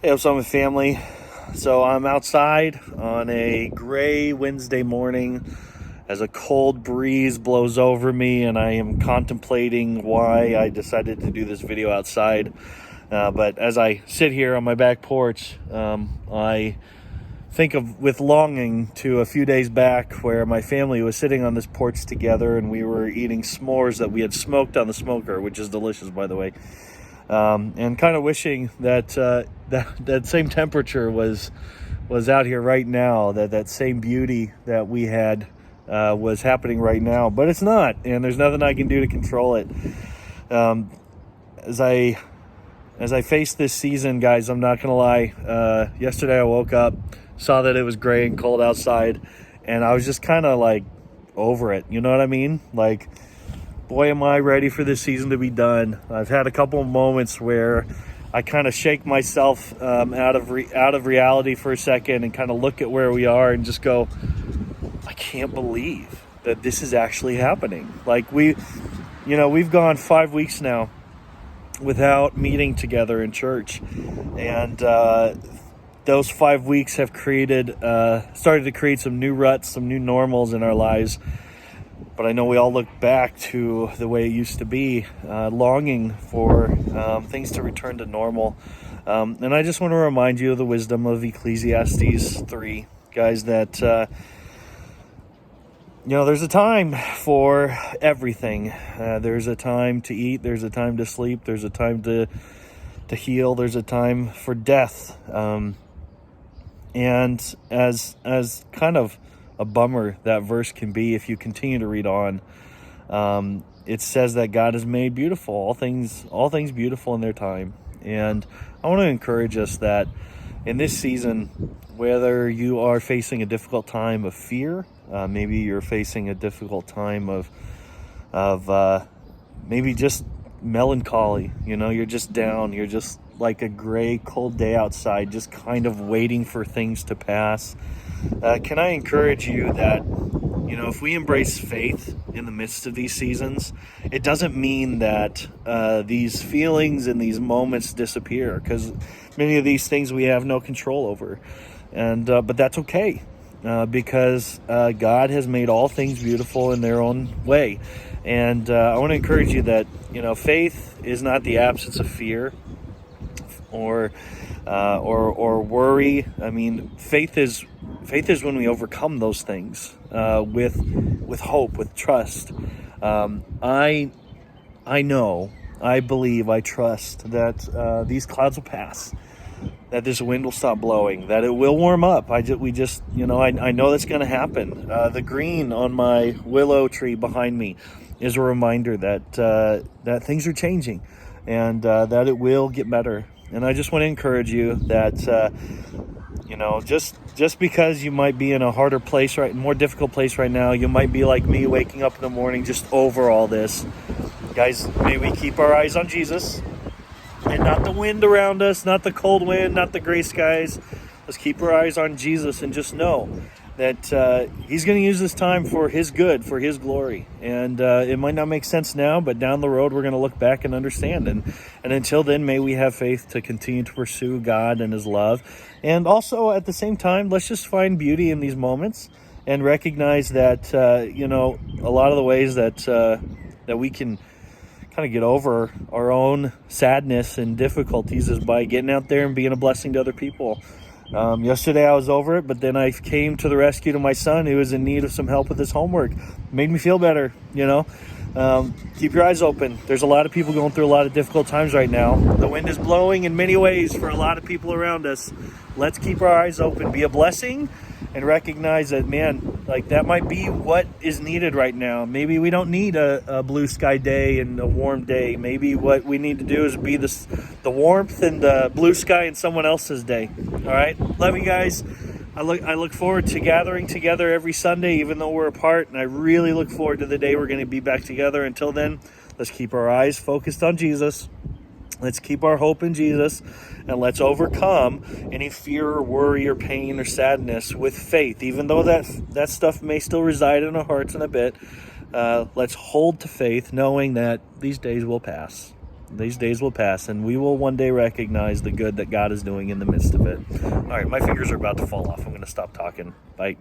Hey, what's up with family? So I'm outside on a gray Wednesday morning as a cold breeze blows over me, and I am contemplating why I decided to do this video outside. But as I sit here on my back porch, I think of with longing to a few days back where my family was sitting on this porch together and we were eating s'mores that we had smoked on the smoker, which is delicious, by the way. And kind of wishing that that same temperature was out here right now, that same beauty that we had was happening right now, but it's not, and there's nothing I can do to control it. As I face this season, guys, I'm not gonna lie. Yesterday I woke up, saw that it was gray and cold outside, and I was just kind of like over it. You know what I mean? Like, boy, am I ready for this season to be done. I've had a couple of moments where I kind of shake myself out of reality for a second and kind of look at where we are and just go, I can't believe that this is actually happening. Like we've gone 5 weeks now without meeting together in church, and those 5 weeks have started to create some new ruts, some new normals in our lives. But I know we all look back to the way it used to be, longing for things to return to normal. And I just want to remind you of the wisdom of Ecclesiastes 3, guys, that there's a time for everything. There's a time to eat, there's a time to sleep, there's a time to heal, there's a time for death. And as kind of a bummer that verse can be, if you continue to read on, it says that God has made beautiful all things beautiful in their time. And I want to encourage us that in this season, whether you are facing a difficult time of fear, maybe you're facing a difficult time of maybe just melancholy, you're just down, you're just like a gray, cold day outside, just kind of waiting for things to pass. Can I encourage you that, if we embrace faith in the midst of these seasons, it doesn't mean that these feelings and these moments disappear, because many of these things we have no control over. And but that's okay, because God has made all things beautiful in their own way. And I want to encourage you that, faith is not the absence of fear or worry. I mean, faith is when we overcome those things with hope, with trust. I know, I believe, I trust that these clouds will pass, that this wind will stop blowing, that it will warm up. I know that's going to happen. The green on my willow tree behind me is a reminder that things are changing, and that it will get better. And I just want to encourage you that, just because you might be in a harder place, more difficult place right now, you might be like me, waking up in the morning just over all this. Guys, may we keep our eyes on Jesus and not the wind around us, not the cold wind, not the gray skies. Let's keep our eyes on Jesus and just know that he's going to use this time for his good, for his glory. And it might not make sense now, but down the road we're going to look back and understand. And until then, may we have faith to continue to pursue God and his love. And also at the same time, let's just find beauty in these moments and recognize that, a lot of the ways that we can kind of get over our own sadness and difficulties is by getting out there and being a blessing to other people. Yesterday I was over it, but then I came to the rescue to my son who was in need of some help with his homework. Made me feel better, Keep your eyes open. There's a lot of people going through a lot of difficult times right now. The wind is blowing in many ways for a lot of people around us. Let's keep our eyes open, be a blessing, and recognize that, that might be what is needed right now. Maybe we don't need a blue sky day and a warm day. Maybe what we need to do is be the warmth and the blue sky in someone else's day. All right? Love you guys. I look forward to gathering together every Sunday, even though we're apart, and I really look forward to the day we're going to be back together. Until then, let's keep our eyes focused on Jesus. Let's keep our hope in Jesus, and let's overcome any fear or worry or pain or sadness with faith. Even though that stuff may still reside in our hearts in a bit, let's hold to faith, knowing that these days will pass. These days will pass, and we will one day recognize the good that God is doing in the midst of it. All right, my fingers are about to fall off. I'm going to stop talking. Bye.